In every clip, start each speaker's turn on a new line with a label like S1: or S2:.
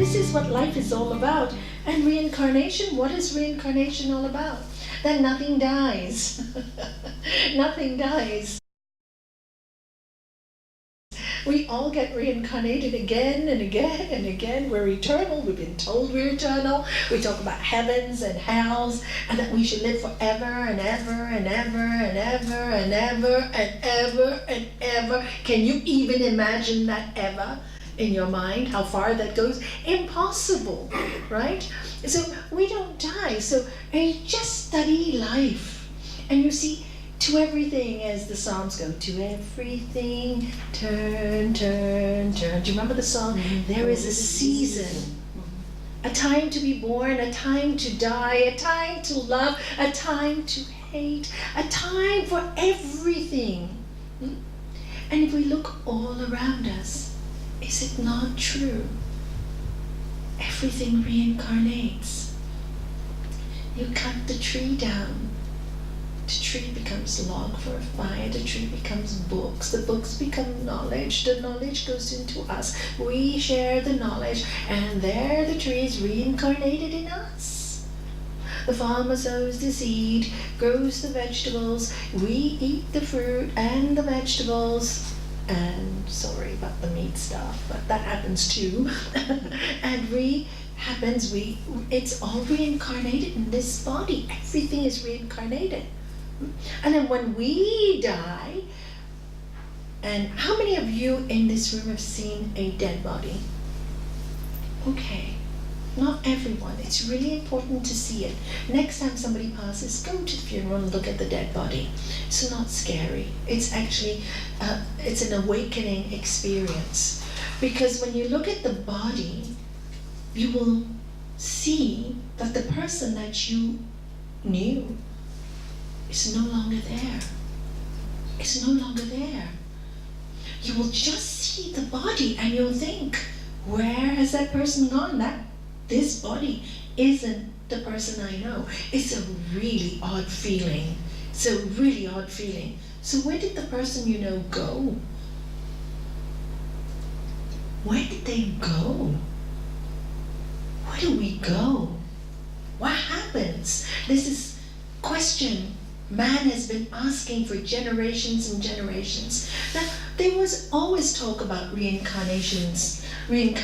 S1: this is what life is all about. And reincarnation, what is reincarnation all about? That nothing dies. Nothing dies. We all get reincarnated again and again and again. We're eternal. We've been told we're eternal. We talk about heavens and hells, and that we should live forever and ever and ever and ever and ever and ever and ever. Can you even imagine that ever in your mind? How far that goes? Impossible, right? So we don't die. So you just study life, and you see, to everything, as the Psalms go, to everything, turn, turn, turn. Do you remember the song? There is a season, a time to be born, a time to die, a time to love, a time to hate, a time for everything. And if we look all around us, is it not true? Everything reincarnates. You cut the tree down. The tree becomes log for a fire, the tree becomes books, the books become knowledge, the knowledge goes into us, we share the knowledge, and there the tree is reincarnated in us. The farmer sows the seed, grows the vegetables, we eat the fruit and the vegetables, and sorry about the meat stuff, but that happens too. And it's all reincarnated in this body. Everything is reincarnated. And then when we die, and how many of you in this room have seen a dead body? Okay, not everyone. It's really important to see it. Next time somebody passes, go to the funeral and look at the dead body. It's not scary. It's actually, it's an awakening experience. Because when you look at the body, you will see that the person that you knew is no longer there. It's no longer there. You will just see the body and you'll think, where has that person gone? This body isn't the person I know. It's a really odd feeling. It's a really odd feeling. So where did the person you know go? Where did they go? Where do we go? What happens? This is a question man has been asking for generations and generations. Now, there was always talk about reincarnation. Man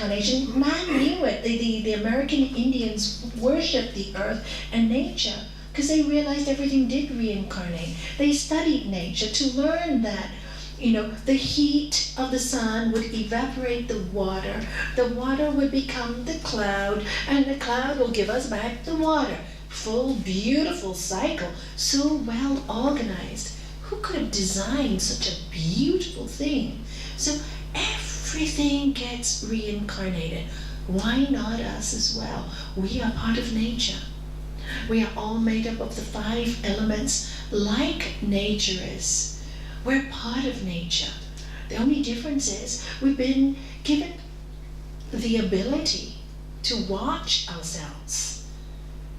S1: knew it. The American Indians worshipped the earth and nature because they realized everything did reincarnate. They studied nature to learn that, the heat of the sun would evaporate the water would become the cloud, and the cloud will give us back the water. Full, beautiful cycle, so well organized. Who could have designed such a beautiful thing? So everything gets reincarnated. Why not us as well? We are part of nature. We are all made up of the 5 elements like nature is. We're part of nature. The only difference is we've been given the ability to watch ourselves.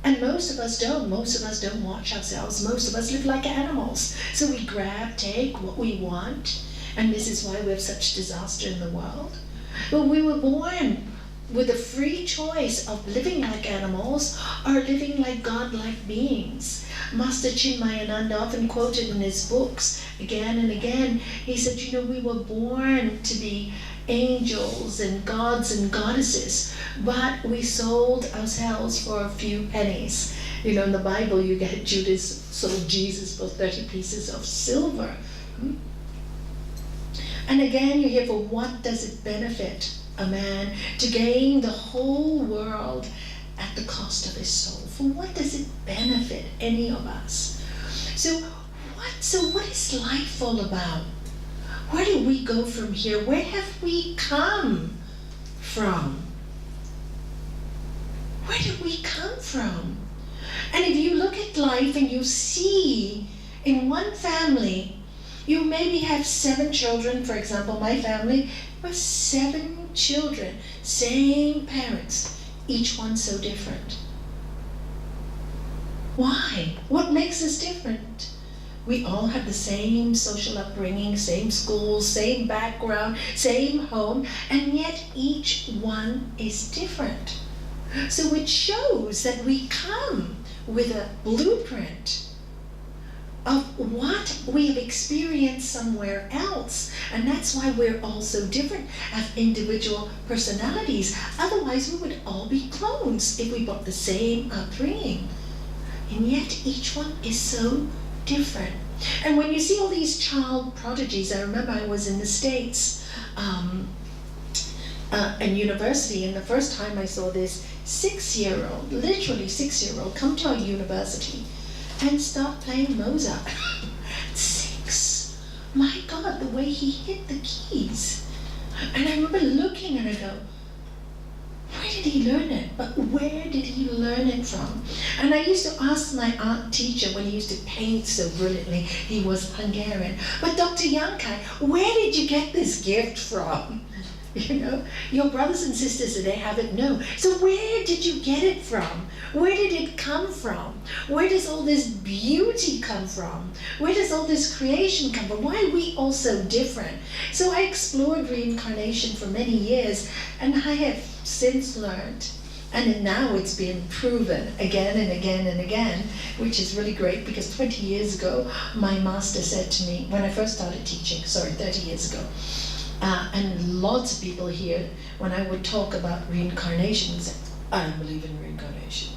S1: And most of us don't. Most of us don't watch ourselves. Most of us live like animals. So we grab, take what we want, and this is why we have such disaster in the world. But we were born with a free choice of living like animals or living like God-like beings. Master Chinmayananda often quoted in his books again and again, he said, we were born to be angels and gods and goddesses, but we sold ourselves for a few pennies. In the Bible you get Judas sold Jesus for 30 pieces of silver. And again you hear, for what does it benefit a man to gain the whole world at the cost of his soul? For what does it benefit any of us? So what is life all about? Where do we go from here? Where have we come from? Where did we come from? And if you look at life and you see in one family, you maybe have 7 children. For example, my family was 7 children, same parents, each one so different. Why? What makes us different? We all have the same social upbringing, same schools, same background, same home, and yet each one is different. So it shows that we come with a blueprint of what we have experienced somewhere else. And that's why we're all so different, have individual personalities. Otherwise, we would all be clones if we brought the same upbringing. And yet each one is so different. And when you see all these child prodigies, I remember I was in the States in university, and the first time I saw this 6-year-old, literally 6-year-old, come to our university and start playing Mozart. 6. My God, the way he hit the keys. And I remember looking and I go, where did he learn it? But where did he learn it from? And I used to ask my art teacher when he used to paint so brilliantly, he was Hungarian, but Dr. Yankai, where did you get this gift from? You know, your brothers and sisters today have it, no. So where did you get it from? Where did it come from? Where does all this beauty come from? Where does all this creation come from? Why are we all so different? So I explored reincarnation for many years, and I have since learned, and now it's been proven again and again and again, which is really great, because 20 years ago, my master said to me, when I first started teaching, 30 years ago, and lots of people here, when I would talk about reincarnation, would say, I don't believe in reincarnation.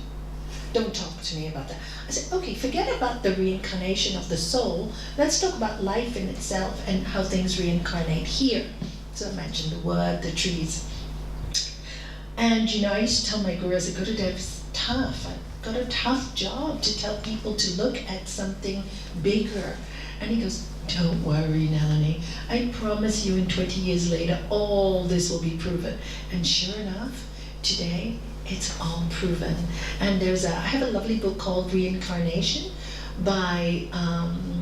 S1: Don't talk to me about that. I said, okay, forget about the reincarnation of the soul. Let's talk about life in itself and how things reincarnate here. So I mentioned the wood, the trees. And you know, I used to tell my guru, I said, Guru, it's tough. I've got a tough job to tell people to look at something bigger. And he goes, don't worry, Nalanie. I promise you in 20 years later, all this will be proven. And sure enough, today, it's all proven. And I have a lovely book called Reincarnation by,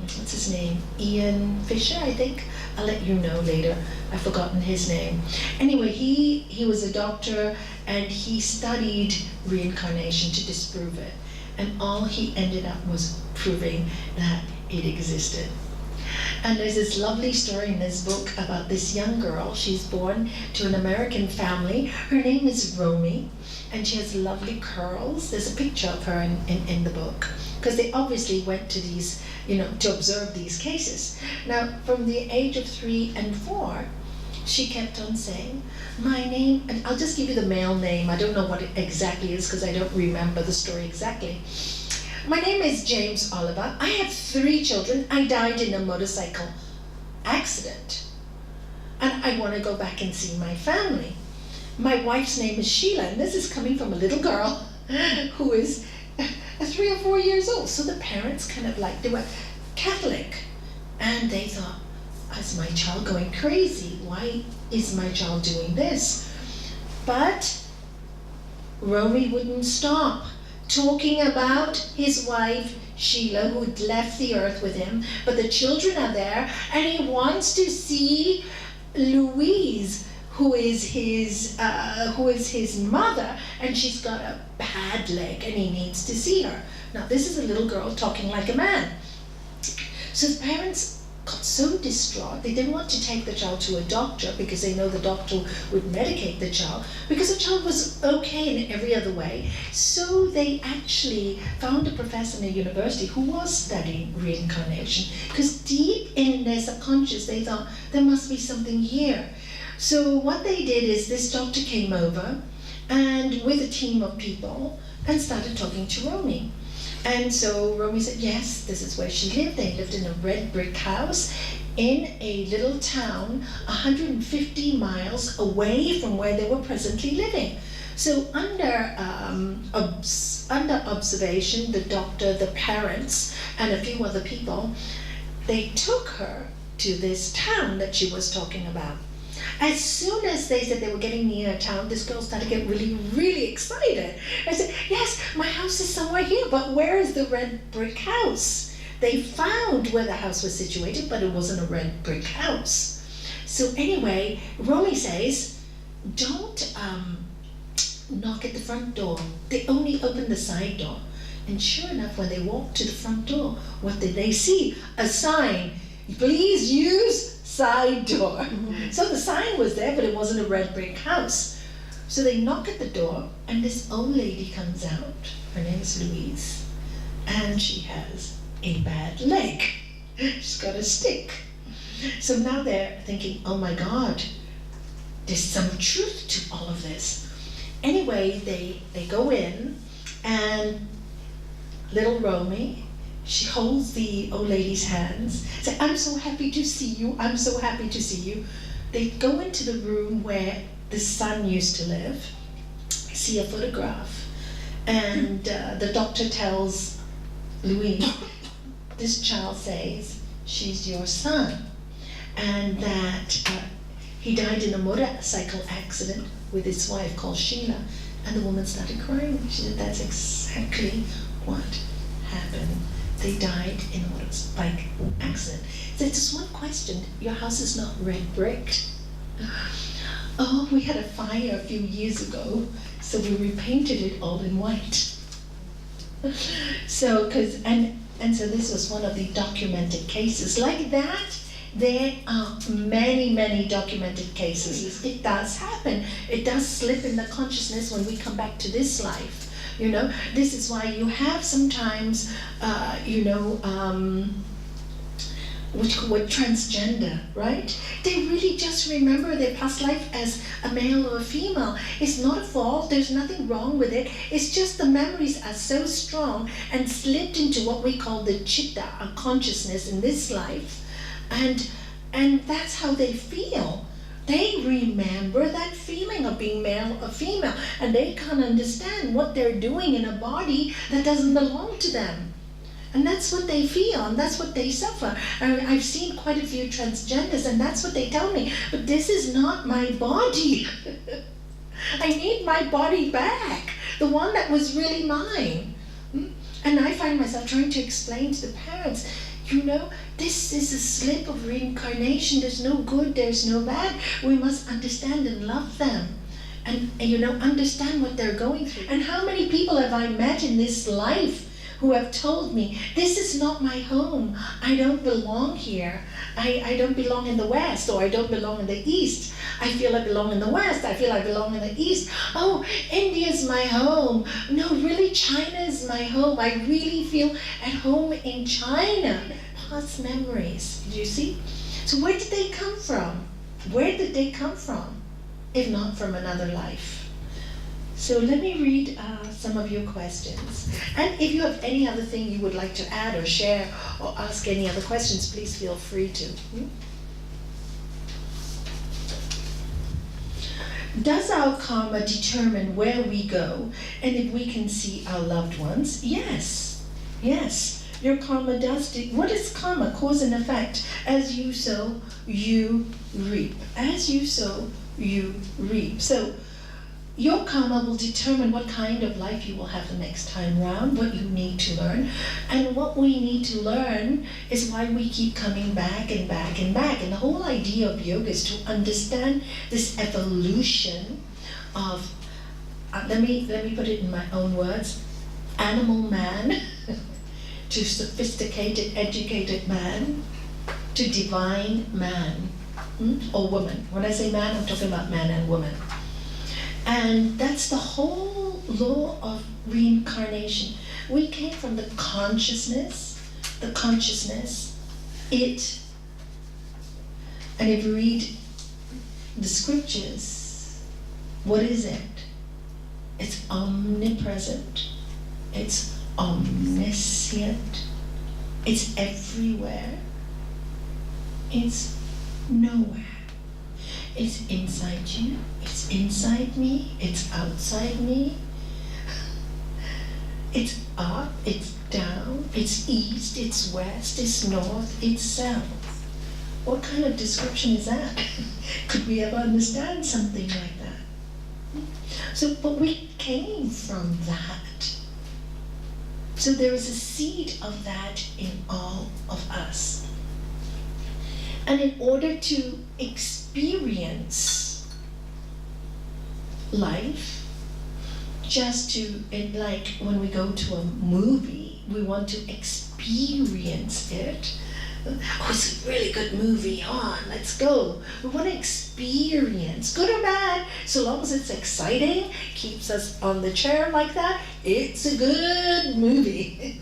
S1: what's his name? Ian Fisher, I think. I'll let you know later. I've forgotten his name. Anyway, he was a doctor, and he studied reincarnation to disprove it. And all he ended up was proving that it existed. And there's this lovely story in this book about this young girl. She's born to an American family. Her name is Romy, and she has lovely curls. There's a picture of her in the book, because they obviously went to these, you know, to observe these cases. Now, from the age of 3 and 4, she kept on saying, my name, and I'll just give you the male name. I don't know what it exactly is, because I don't remember the story exactly. My name is James Oliver. I have 3 children. I died in a motorcycle accident. And I want to go back and see my family. My wife's name is Sheila, and this is coming from a little girl who is 3 or 4 years old. So the parents kind of like, they were Catholic. And they thought, is my child going crazy? Why is my child doing this? But Romy wouldn't stop talking about his wife, Sheila, who'd left the earth with him, but the children are there, and he wants to see Louise, who is his mother, and she's got a bad leg, and he needs to see her. Now, this is a little girl talking like a man. So the parents got so distraught, they didn't want to take the child to a doctor, because they know the doctor would medicate the child, because the child was okay in every other way. So they actually found a professor in a university who was studying reincarnation, because deep in their subconscious they thought there must be something here. So what they did is this doctor came over, and with a team of people, and started talking to Romy. And so Romy said, yes, this is where she lived. They lived in a red brick house in a little town 150 miles away from where they were presently living. So under observation, the doctor, the parents, and a few other people, they took her to this town that she was talking about. As soon as they said they were getting near town, this girl started to get really, really excited. I said, yes, my house is somewhere here, but where is the red brick house? They found where the house was situated, but it wasn't a red brick house. So anyway, Romy says, don't knock at the front door. They only open the side door. And sure enough, when they walked to the front door, what did they see? A sign, please use side door. So the sign was there, but it wasn't a red brick house. So they knock at the door, and this old lady comes out. Her name is Louise, and she has a bad leg. She's got a stick. So now they're thinking, oh my God, there's some truth to all of this. Anyway, they go in, and little Romy, she holds the old lady's hands, say, I'm so happy to see you, I'm so happy to see you. They go into the room where the son used to live, see a photograph, and the doctor tells Louise, this child says, she's your son, and that he died in a motorcycle accident with his wife called Sheila, and the woman started crying. She said, that's exactly what happened. They died in a motorcycle accident. So just one question, your house is not red brick. Oh, we had a fire a few years ago, so we repainted it all in white. So, and so this was one of the documented cases. Like that, there are many, many documented cases. It does happen. It does slip in the consciousness when we come back to this life. You know, this is why you have sometimes, what transgender, right? They really just remember their past life as a male or a female. It's not a fault, there's nothing wrong with it. It's just the memories are so strong and slipped into what we call the chitta, or consciousness in this life. And that's how they feel. They remember that feeling of being male or female, and they can't understand what they're doing in a body that doesn't belong to them. And that's what they feel, and that's what they suffer. I've seen quite a few transgenders, and that's what they tell me. But this is not my body. I need my body back, the one that was really mine. And I find myself trying to explain to the parents, you know, this is a slip of reincarnation. There's no good, there's no bad. We must understand and love them. And understand what they're going through. And how many people have I met in this life who have told me, this is not my home, I don't belong here, I don't belong in the West, or I don't belong in the East, I feel I belong in the West, I feel I belong in the East, oh, India's my home, no, really, China is my home, I really feel at home in China. Past memories, do you see? So where did they come from? Where did they come from, if not from another life? So let me read some of your questions. And if you have any other thing you would like to add or share or ask any other questions, please feel free to. Does our karma determine where we go and if we can see our loved ones? Yes, yes. Your karma does. What is karma? Cause and effect. As you sow, you reap. As you sow, you reap. So your karma will determine what kind of life you will have the next time round, what you need to learn. And what we need to learn is why we keep coming back and back and back. And the whole idea of yoga is to understand this evolution of, let me put it in my own words, animal man to sophisticated, educated man to divine man, or woman. When I say man, I'm talking about man and woman. And that's the whole law of reincarnation. We came from the consciousness, it, and if you read the scriptures, what is it? It's omnipresent, it's omniscient, it's everywhere, it's nowhere. It's inside you, it's inside me, it's outside me. It's up, it's down, it's east, it's west, it's north, it's south. What kind of description is that? Could we ever understand something like that? So, but we came from that. So there is a seed of that in all of us. And in order to experience life, just to, like when we go to a movie, we want to experience it. Oh, it's a really good movie, let's go. We want to experience, good or bad, so long as it's exciting, keeps us on the chair like that, it's a good movie.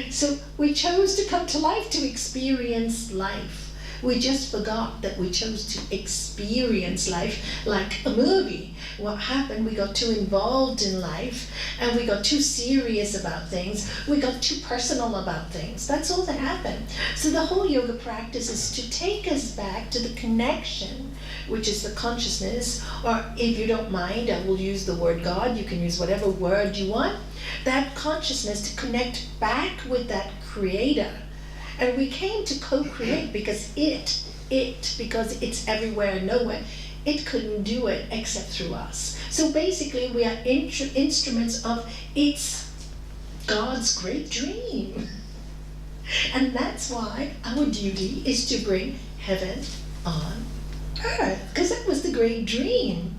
S1: So we chose to come to life to experience life. We just forgot that we chose to experience life like a movie. What happened? We got too involved in life and we got too serious about things. We got too personal about things. That's all that happened. So the whole yoga practice is to take us back to the connection, which is the consciousness, or if you don't mind, I will use the word God. You can use whatever word you want. That consciousness to connect back with that creator. And we came to co-create because because it's everywhere and nowhere, it couldn't do it except through us. So basically we are instruments of it's God's great dream. And that's why our duty is to bring heaven on earth, because that was the great dream.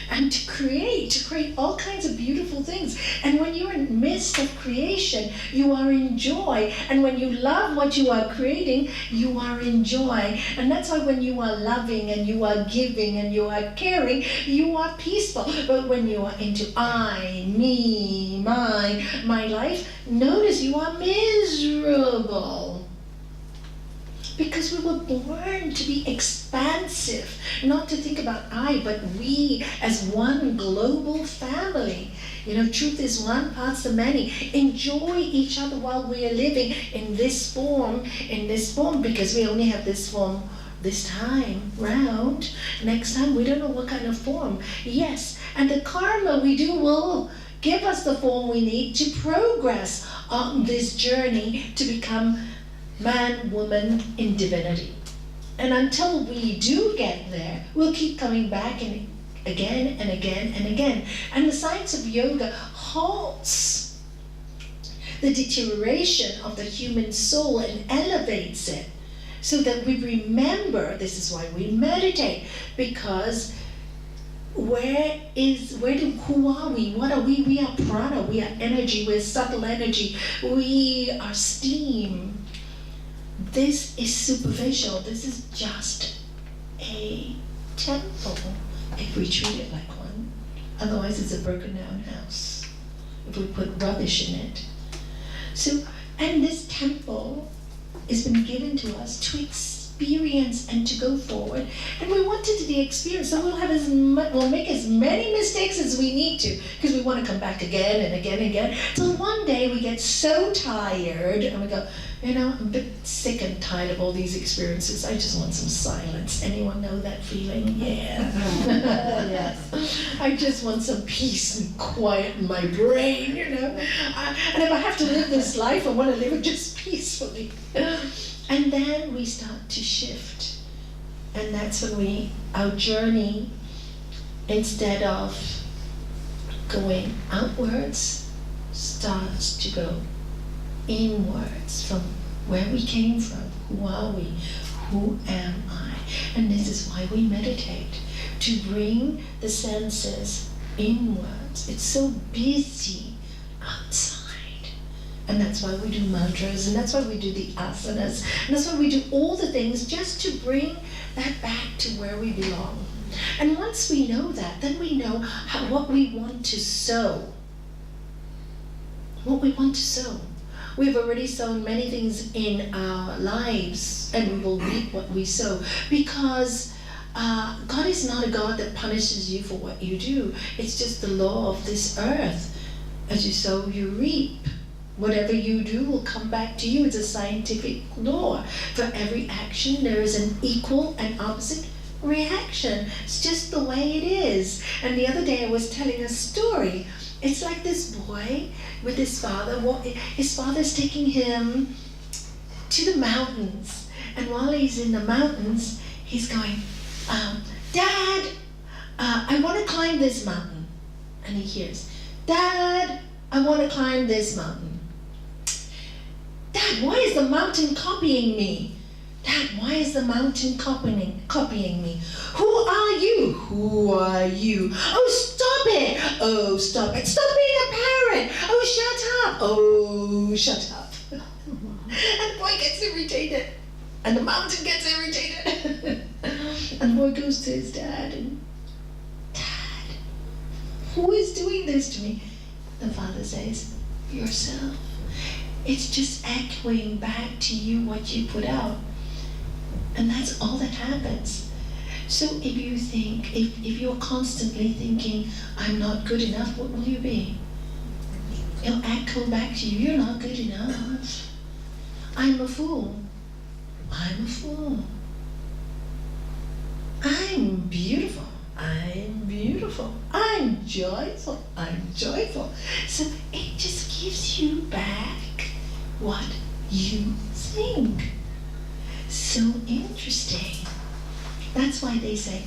S1: And to create all kinds of beautiful things. And when you're in the midst of creation, you are in joy. And when you love what you are creating, you are in joy. And that's why when you are loving and you are giving and you are caring, you are peaceful. But when you are into I, me, my life, notice you are miserable. Because we were born to be expansive, not to think about I, but we as one global family. You know, truth is one, parts are many. Enjoy each other while we are living in this form, because we only have this form this time round. Next time, we don't know what kind of form. Yes, and the karma we do will give us the form we need to progress on this journey to become man, woman in divinity. And until we do get there, we'll keep coming back and again and again and again. And the science of yoga halts the deterioration of the human soul and elevates it so that we remember. This is why we meditate, because who are we? What are we? We are prana, we are energy, we're subtle energy, we are steam. This is superficial. This is just a temple, if we treat it like one. Otherwise, it's a broken down house, if we put rubbish in it. So, and this temple has been given to us to experience and to go forward. And we want it to be experienced. So we'll make as many mistakes as we need to, because we want to come back again and again and again. So one day we get so tired and we go, you know, I'm a bit sick and tired of all these experiences. I just want some silence. Anyone know that feeling? Yeah. Yes. I just want some peace and quiet in my brain, you know. And if I have to live this life, I want to live it just peacefully. And then we start to shift. And that's when our journey, instead of going outwards, starts to go inwards from where we came from. Who are we? Who am I? And this is why we meditate, to bring the senses inwards. It's so busy outside. And that's why we do mantras, and that's why we do the asanas, and that's why we do all the things just to bring that back to where we belong. And once we know that, then we know what we want to sow. What we want to sow. We've already sown many things in our lives, and we will reap what we sow. Because God is not a God that punishes you for what you do. It's just the law of this earth. As you sow, you reap. Whatever you do will come back to you. It's a scientific law. For every action, there is an equal and opposite reaction. It's just the way it is. And the other day I was telling a story. It's like this boy with his father. His father's taking him to the mountains. And while he's in the mountains, he's going, Dad, I want to climb this mountain. And he hears, Dad, I want to climb this mountain. Dad, why is the mountain copying me? Dad, why is the mountain copying me? Who are you? Who are you? Oh, stop it. Oh, stop it. Stop being a parent. Oh, shut up. Oh, shut up. And the boy gets irritated. And the mountain gets irritated. And the boy goes to his dad and, Dad, who is doing this to me? The father says, yourself. It's just echoing back to you what you put out. And that's all that happens. So if you think, if you're constantly thinking, I'm not good enough, what will you be? It'll echo back to you, you're not good enough. I'm a fool. I'm a fool. I'm beautiful. I'm beautiful. I'm joyful. I'm joyful. So it just gives you back what you think. So interesting. That's why they say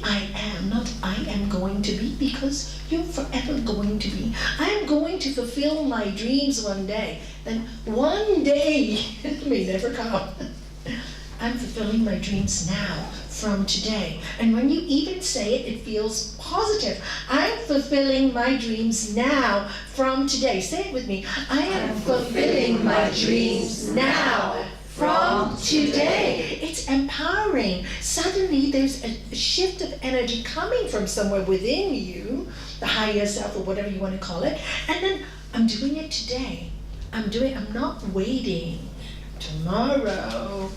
S1: I am, not I am going to be, because you're forever going to be. I'm going to fulfill my dreams one day. Then one day may never come. I'm fulfilling my dreams now, from today. And when you even say it, it feels positive. I'm fulfilling my dreams now, from today. Say it with me. I am fulfilling my dreams now, from today. It's empowering. Suddenly there's a shift of energy coming from somewhere within you, the higher self or whatever you want to call it. And then I'm doing it today. I'm not waiting. Tomorrow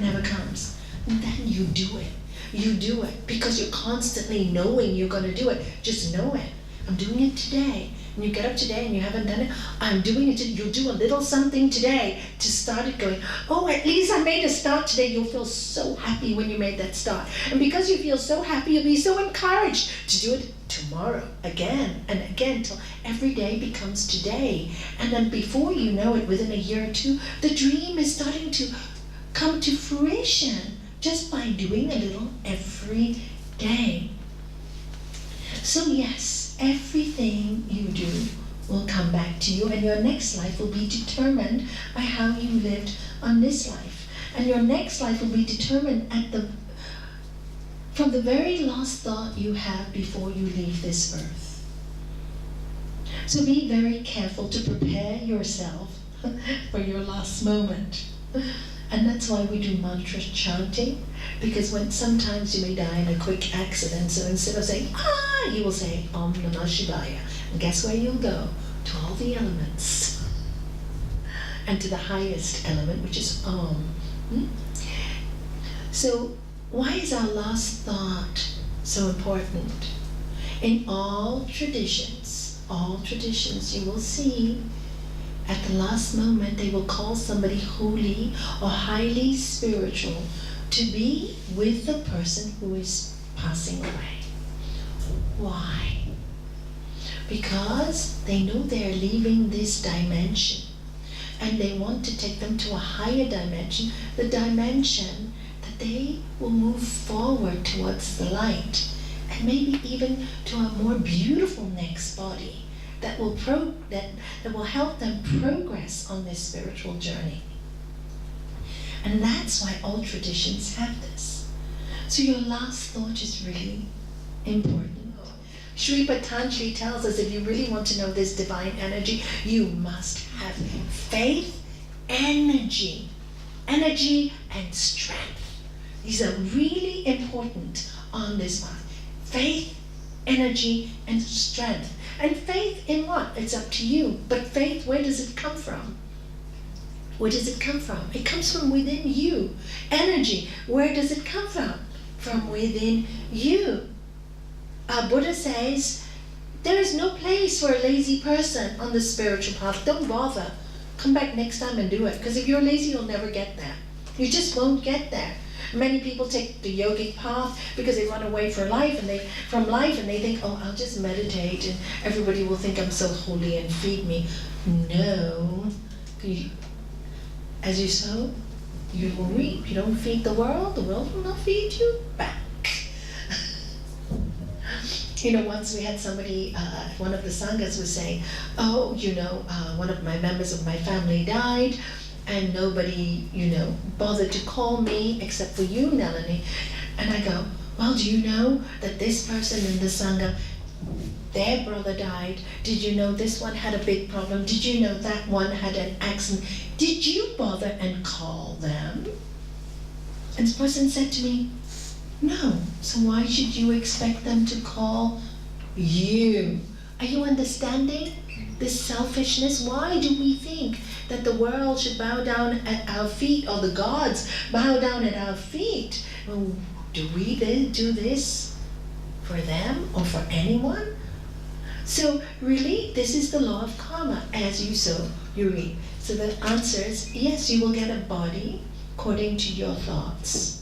S1: never comes. And then you do it. You do it because you're constantly knowing you're going to do it. Just know it. I'm doing it today. And you get up today and you haven't done it. I'm doing it. You'll do a little something today to start it going, oh, at least I made a start today. You'll feel so happy when you made that start. And because you feel so happy, you'll be so encouraged to do it tomorrow, again and again, till every day becomes today. And then before you know it, within a year or two, the dream is starting to come to fruition just by doing a little every day. So yes, everything you do will come back to you, and your next life will be determined by how you lived on this life. And your next life will be determined from the very last thought you have before you leave this earth. So be very careful to prepare yourself for your last moment. And that's why we do mantra chanting, because sometimes you may die in a quick accident, so instead of saying, you will say, Om Namah Shivaya. And guess where you'll go? To all the elements. And to the highest element, which is Om. So why is our last thought so important? In all traditions you will see, at the last moment, they will call somebody holy or highly spiritual to be with the person who is passing away. Why? Because they know they're leaving this dimension and they want to take them to a higher dimension, the dimension that they will move forward towards the light, and maybe even to a more beautiful next body that will help them progress on this spiritual journey. And that's why all traditions have this. So your last thought is really important. Sri Patanjali tells us if you really want to know this divine energy, you must have faith, energy and strength. These are really important on this path. Faith, energy, and strength. And faith in what? It's up to you. But faith, where does it come from? Where does it come from? It comes from within you. Energy, where does it come from? From within you. Buddha says, there is no place for a lazy person on the spiritual path. Don't bother. Come back next time and do it. Because if you're lazy, you'll never get there. You just won't get there. Many people take the yogic path because they run away from life and they think, oh, I'll just meditate and everybody will think I'm so holy and feed me. No. As you sow, you will reap. You don't feed the world will not feed you back. Once we had somebody, one of the sanghas was saying, oh, one of my members of my family died, and nobody, bothered to call me except for you, Nalanie. And I go, Well, do you know that this person in the Sangha, their brother died? Did you know this one had a big problem? Did you know that one had an accident? Did you bother and call them? And this person said to me, no. So why should you expect them to call you? Are you understanding this selfishness? Why do we think that the world should bow down at our feet, or the gods bow down at our feet? Oh, do we then do this for them or for anyone? So really, this is the law of karma. As you sow, you reap. So the answer is yes, you will get a body according to your thoughts.